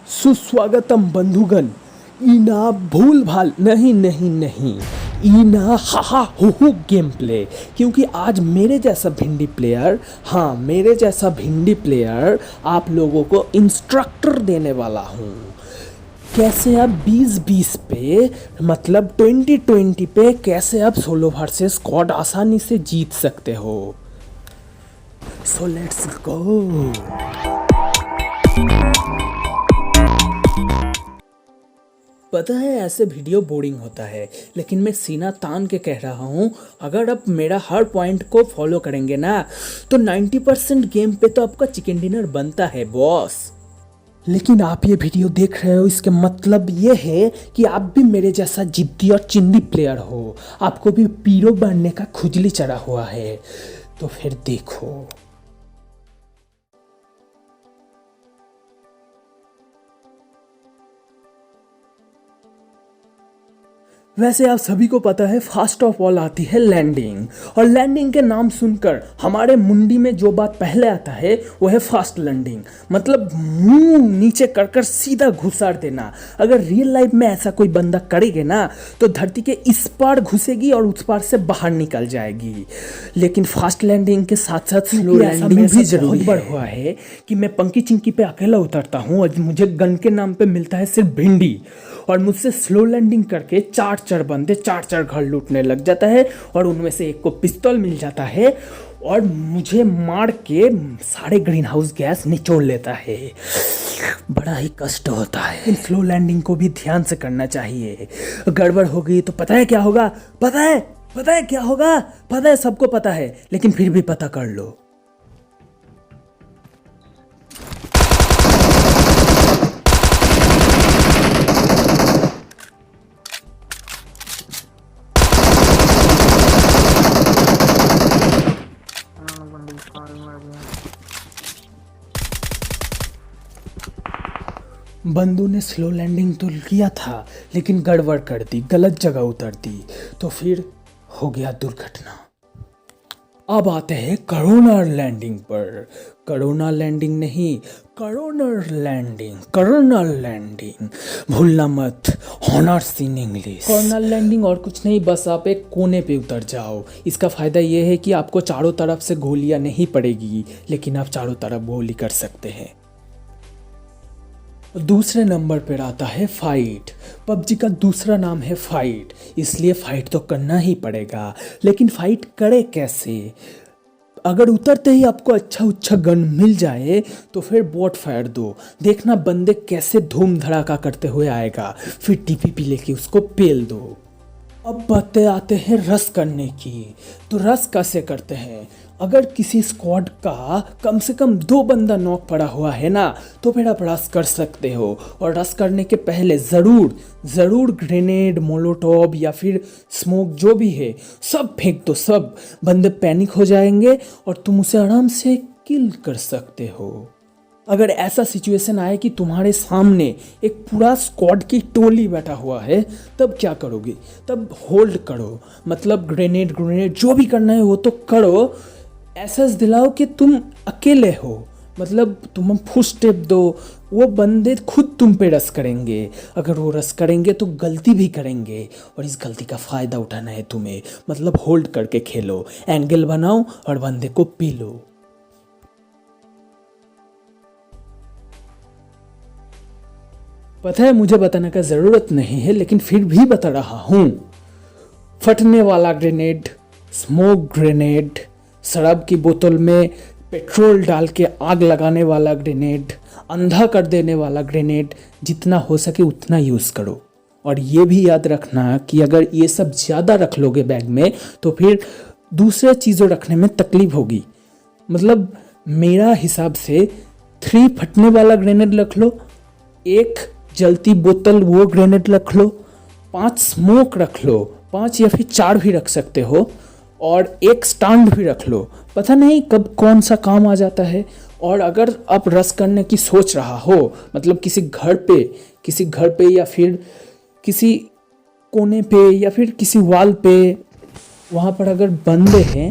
सुस्वागतम बंधुगण। इना भूल भाल नहीं, इना हाहा हुहु गेम प्ले। क्योंकि आज मेरे जैसा भिंडी प्लेयर आप लोगों को इंस्ट्रक्टर देने वाला हूँ। कैसे आप 20-20 पे मतलब 20-20 पे कैसे आप सोलो वर्सेस स्क्वाड आसानी से जीत सकते हो। So let's go. पता है ऐसे वीडियो बोरिंग होता है, लेकिन मैं सीना तान के कह रहा हूँ, अगर आप मेरा हर पॉइंट को फॉलो करेंगे ना तो 90% गेम पे तो आपका चिकन डिनर बनता है बॉस। लेकिन आप ये वीडियो देख रहे हो, इसके मतलब ये है कि आप भी मेरे जैसा जिद्दी और चिंदी प्लेयर हो, आपको भी पीरो बनने का खुजली चढ़ा हुआ है। तो फिर देखो। वैसे आप सभी को पता है फास्ट ऑफ ऑल आती है लैंडिंग, और लैंडिंग के नाम सुनकर हमारे मुंडी में जो बात पहले आता है वो है फास्ट लैंडिंग, मतलब मुंह नीचे कर सीधा घुसाड़ देना। अगर रियल लाइफ में ऐसा कोई बंदा करेगा ना तो धरती के इस पार घुसेगी और उस पार से बाहर निकल जाएगी। लेकिन फास्ट लैंडिंग के साथ साथ स्लो लैंडिंग भी जरूरी है। हुआ है कि मैं पंकी चिंकी पे अकेला उतरता हूँ और मुझे गन के नाम पे मिलता है सिर्फ भिंडी, और मुझसे स्लो लैंडिंग करके चार बंदे चार घर लूटने लग जाता है, और उनमें से एक को पिस्तौल मिल जाता है और मुझे मार के सारे ग्रीन हाउस गैस निचोड़ लेता है। बड़ा ही कष्ट होता है। इन स्लो लैंडिंग को भी ध्यान से करना चाहिए, गड़बड़ हो गई तो पता है क्या होगा? पता है क्या होगा? पता है, सबको पता है, लेकिन फिर भी पता कर लो। बंदू ने स्लो लैंडिंग तो किया था, लेकिन गड़बड़ कर दी, गलत जगह उतर दी, तो फिर हो गया दुर्घटना। अब आते हैं करोनर लैंडिंग पर। करोना लैंडिंग नहीं, करोनर लैंडिंग भूलना मत। Honours in English. Coroner landing और कुछ नहीं, बस आप एक कोने पे उतर जाओ। इसका फ़ायदा ये है कि आपको चारों तरफ से गोलियां नहीं पड़ेगी, लेकिन आप चारों तरफ गोली कर सकते हैं। दूसरे नंबर पर आता है फाइट। पबजी का दूसरा नाम है फाइट, इसलिए फाइट तो करना ही पड़ेगा। लेकिन फाइट करे कैसे? अगर उतरते ही आपको अच्छा गन मिल जाए तो फिर बॉट फायर दो, देखना बंदे कैसे धूम धड़ाका करते हुए आएगा, फिर टीपीपी लेके उसको पेल दो। अब बातें आते हैं रश करने की। तो रश कैसे करते हैं? अगर किसी स्क्वाड का कम से कम 2 बंदा नॉक पड़ा हुआ है ना, तो फिर आप रश कर सकते हो। और रश करने के पहले ज़रूर ग्रेनेड, मोलोटॉब या फिर स्मोक जो भी है सब फेंक दो। सब बंदे पैनिक हो जाएंगे और तुम उसे आराम से किल कर सकते हो। अगर ऐसा सिचुएशन आए कि तुम्हारे सामने एक पूरा स्क्वाड की टोली बैठा हुआ है, तब क्या करोगे? तब होल्ड करो, मतलब ग्रेनेड जो भी करना है वो तो करो। एहसास दिलाओ कि तुम अकेले हो, मतलब तुम फुल स्टेप दो, वो बंदे खुद तुम पे रश करेंगे। अगर वो रश करेंगे तो गलती भी करेंगे, और इस गलती का फ़ायदा उठाना है तुम्हें, मतलब होल्ड करके खेलो, एंगल बनाओ और बंदे को पी लो। पता है मुझे बताने का ज़रूरत नहीं है, लेकिन फिर भी बता रहा हूँ। फटने वाला ग्रेनेड, स्मोक ग्रेनेड, शराब की बोतल में पेट्रोल डाल के आग लगाने वाला ग्रेनेड, अंधा कर देने वाला ग्रेनेड, जितना हो सके उतना यूज़ करो। और ये भी याद रखना कि अगर ये सब ज़्यादा रख लोगे बैग में तो फिर दूसरे चीज़ों रखने में तकलीफ होगी। मतलब मेरा हिसाब से 3 फटने वाला ग्रेनेड रख लो, 1 जलती बोतल वो ग्रेनेड रख लो, 5 स्मोक रख लो, 5 या फिर 4 भी रख सकते हो, और 1 स्टैंड भी रख लो। पता नहीं कब कौन सा काम आ जाता है। और अगर आप रश करने की सोच रहा हो, मतलब किसी घर पे या फिर किसी कोने पे या फिर किसी वॉल पे, वहाँ पर अगर बंदे हैं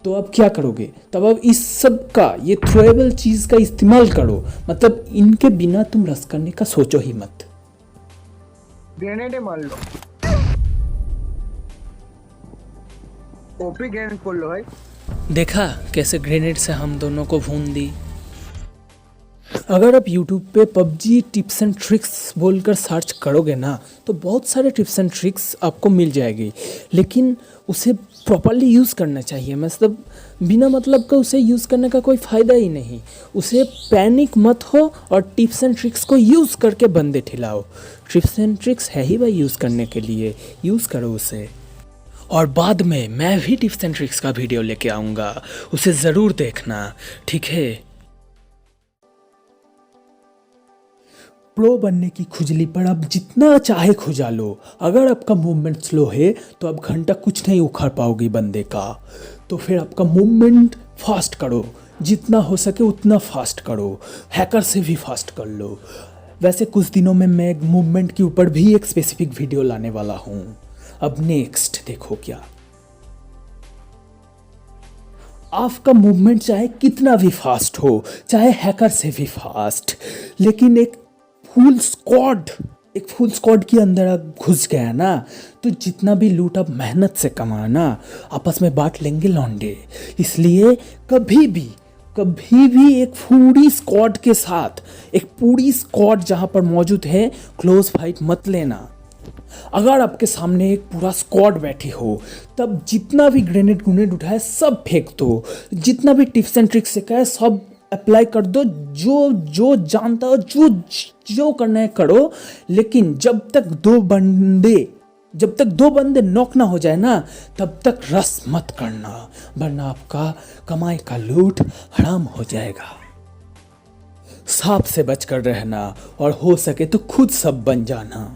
तो अब क्या करोगे? तब अब इस सब का, ये थ्रोएबल चीज़ का इस्तेमाल करो, मतलब इनके बिना तुम रस करने का सोचो ही मत। ग्रेनेड मार लो, ओपी ग्रेनेड खोल लो भाई। देखा कैसे ग्रेनेड से हम दोनों को भून दी। अगर आप YouTube पे PUBG टिप्स एंड ट्रिक्स बोलकर सर्च करोगे ना, तो बहुत सारे टिप्स एंड ट्रिक्स आपको मिल जाएगी, लेकिन उसे प्रॉपरली यूज़ करना चाहिए। मतलब बिना मतलब का उसे यूज़ करने का कोई फ़ायदा ही नहीं। उसे पैनिक मत हो और टिप्स एंड ट्रिक्स को यूज़ करके बंदे ठिलाओ। टिप्स एंड ट्रिक्स है ही भाई यूज़ करने के लिए, यूज़ करो उसे। और बाद में मैं भी टिप्स एंड ट्रिक्स का वीडियो लेके आऊँगा, उसे ज़रूर देखना, ठीक है। प्रो बनने की खुजली पर आप जितना चाहे खुजा लो, अगर आपका मूवमेंट स्लो है तो आप घंटा कुछ नहीं उखाड़ पाओगे बंदे का। तो फिर आपका मूवमेंट फास्ट करो, जितना हो सके उतना फास्ट करो, हैकर से भी फास्ट कर लो। वैसे कुछ दिनों में मैं मूवमेंट के ऊपर भी एक स्पेसिफिक वीडियो लाने वाला हूँ। अब नेक्स्ट देखो क्या, आपका मूवमेंट चाहे कितना भी फास्ट हो, चाहे हैकर से भी फास्ट, लेकिन एक फुल स्क्वाड के अंदर आप घुस गया ना, तो जितना भी लूट आप मेहनत से कमाना आपस में बांट लेंगे लौंडे। इसलिए कभी भी एक पूरी स्क्वाड के साथ, एक पूरी स्क्वाड जहां पर मौजूद है, क्लोज फाइट मत लेना। अगर आपके सामने एक पूरा स्क्वाड बैठी हो, तब जितना भी ग्रेनेड उठाए सब फेंक दो, जितना भी टिप्स एंड ट्रिक्स सिखाए सब अप्लाई कर दो, जो जानता हो, जो करना है करो। लेकिन जब तक दो बंदे नॉक ना हो जाए ना, तब तक रस मत करना, वरना आपका कमाई का लूट हराम हो जाएगा। सांप से बचकर रहना, और हो सके तो खुद सब बन जाना।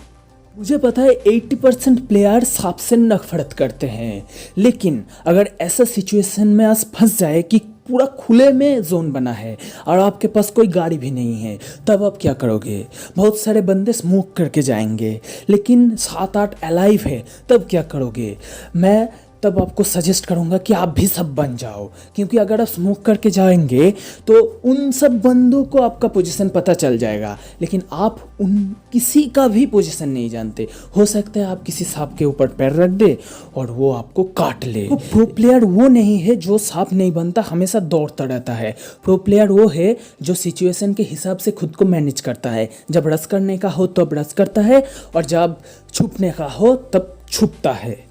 मुझे पता है 80% प्लेयर सांप से नफरत करते हैं, लेकिन अगर ऐसा सिचुएशन में आज फंस जाए कि पूरा खुले में जोन बना है और आपके पास कोई गाड़ी भी नहीं है, तब आप क्या करोगे? बहुत सारे बंदे स्मोक करके जाएंगे, लेकिन 7-8 अलाइव है, तब क्या करोगे? मैं तब आपको सजेस्ट करूंगा कि आप भी सब बन जाओ, क्योंकि अगर आप स्मोक करके जाएंगे तो उन सब बंदों को आपका पोजीशन पता चल जाएगा, लेकिन आप उन किसी का भी पोजीशन नहीं जानते। हो सकता है आप किसी सांप के ऊपर पैर रख दे और वो आपको काट ले। तो प्रो प्लेयर वो नहीं है जो सांप नहीं बनता, हमेशा दौड़ता रहता है। प्रो प्लेयर वो है जो सिचुएशन के हिसाब से खुद को मैनेज करता है। जब रश करने का हो तब रश करता है, और जब छुपने का हो तब छुपता है।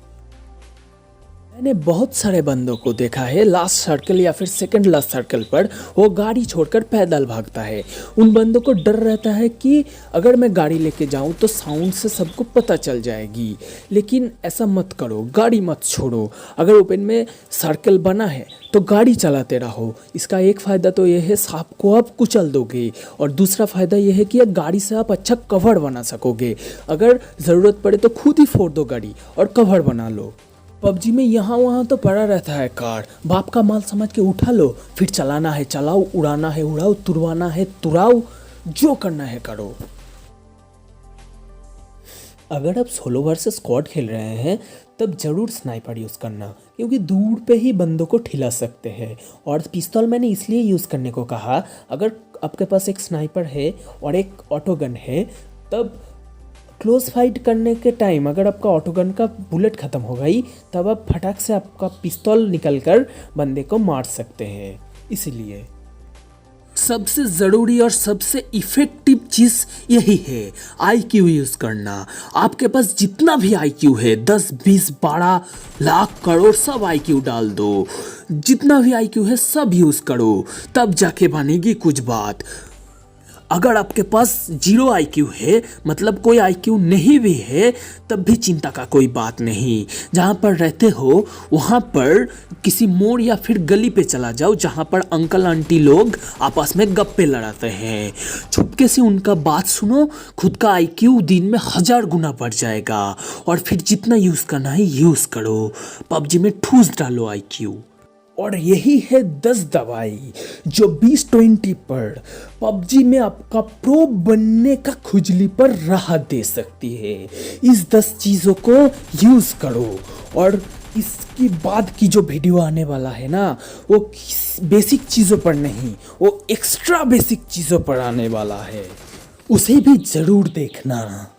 मैंने बहुत सारे बंदों को देखा है लास्ट सर्कल या फिर सेकंड लास्ट सर्कल पर वो गाड़ी छोड़कर पैदल भागता है। उन बंदों को डर रहता है कि अगर मैं गाड़ी लेके जाऊं तो साउंड से सबको पता चल जाएगी, लेकिन ऐसा मत करो, गाड़ी मत छोड़ो। अगर ओपन में सर्कल बना है तो गाड़ी चलाते रहो। इसका एक फ़ायदा तो ये है सांप को आप कुचल दोगे, और दूसरा फ़ायदा ये है कि गाड़ी से आप अच्छा कवर बना सकोगे। अगर ज़रूरत पड़े तो खुद ही फोड़ दो गाड़ी और कवर बना लो। पबजी में यहाँ वहाँ तो पड़ा रहता है कार, बाप का माल समझ के उठा लो, फिर चलाना है चलाओ, उड़ाना है उड़ाओ, तुड़वाना है तुड़ाओ, जो करना है करो। अगर आप सोलो वर्सेस स्क्वाड खेल रहे हैं तब जरूर स्नाइपर यूज़ करना, क्योंकि दूर पे ही बंदों को ठिला सकते हैं। और पिस्तौल मैंने इसलिए यूज़ करने को कहा, अगर आपके पास एक स्नाइपर है और एक ऑटो गन है, तब क्लोज फाइट करने के टाइम अगर आपका ऑटो गन का बुलेट ख़त्म हो गई, तब आप फटाक से आपका पिस्तौल निकलकर बंदे को मार सकते हैं। इसलिए सबसे ज़रूरी और सबसे इफ़ेक्टिव चीज़ यही है, IQ यूज़ करना। आपके पास जितना भी IQ है, 10, 20, 12 लाख करोड़ सब IQ डाल दो। जितना भी IQ है सब यूज़ करो, तब जाके बनेगी कुछ बात। अगर आपके पास 0 IQ है, मतलब कोई IQ नहीं भी है, तब भी चिंता का कोई बात नहीं। जहाँ पर रहते हो वहाँ पर किसी मोड़ या फिर गली पे चला जाओ जहाँ पर अंकल आंटी लोग आपस में गप्पे लड़ाते हैं। छुपके से उनका बात सुनो, खुद का IQ दिन में 1000 गुना बढ़ जाएगा। और फिर जितना यूज़ करना है यूज़ करो, पबजी में ठूस डालो IQ। और यही है 10 दवाई जो 2020 पर पबजी में आपका प्रो बनने का खुजली पर राहत दे सकती है। इस 10 चीज़ों को यूज़ करो और इसके बाद की जो वीडियो आने वाला है ना, वो बेसिक चीज़ों पर नहीं, वो एक्स्ट्रा बेसिक चीज़ों पर आने वाला है, उसे भी ज़रूर देखना।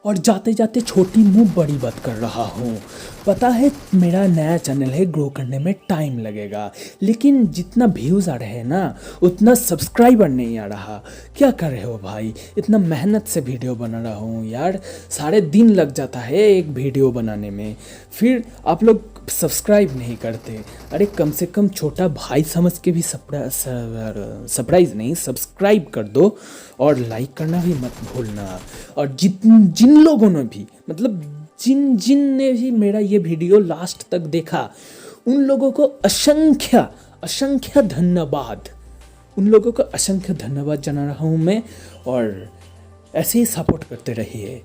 और जाते जाते छोटी मुंह बड़ी बात कर रहा हूँ। पता है मेरा नया चैनल है, ग्रो करने में टाइम लगेगा, लेकिन जितना व्यूज़ आ रहे हैं ना उतना सब्सक्राइबर नहीं आ रहा। क्या कर रहे हो भाई, इतना मेहनत से वीडियो बना रहा हूँ यार, सारे दिन लग जाता है एक वीडियो बनाने में, फिर आप लोग सब्सक्राइब नहीं करते। अरे कम से कम छोटा भाई समझ के भी सरप्राइज नहीं, सब्सक्राइब कर दो और लाइक करना भी मत भूलना। और जिन लोगों ने भी, मतलब जिन जिन ने भी मेरा ये वीडियो लास्ट तक देखा, उन लोगों को असंख्य असंख्य धन्यवाद, उन लोगों को असंख्य धन्यवाद जना रहा हूँ मैं। और ऐसे ही सपोर्ट करते रहिए।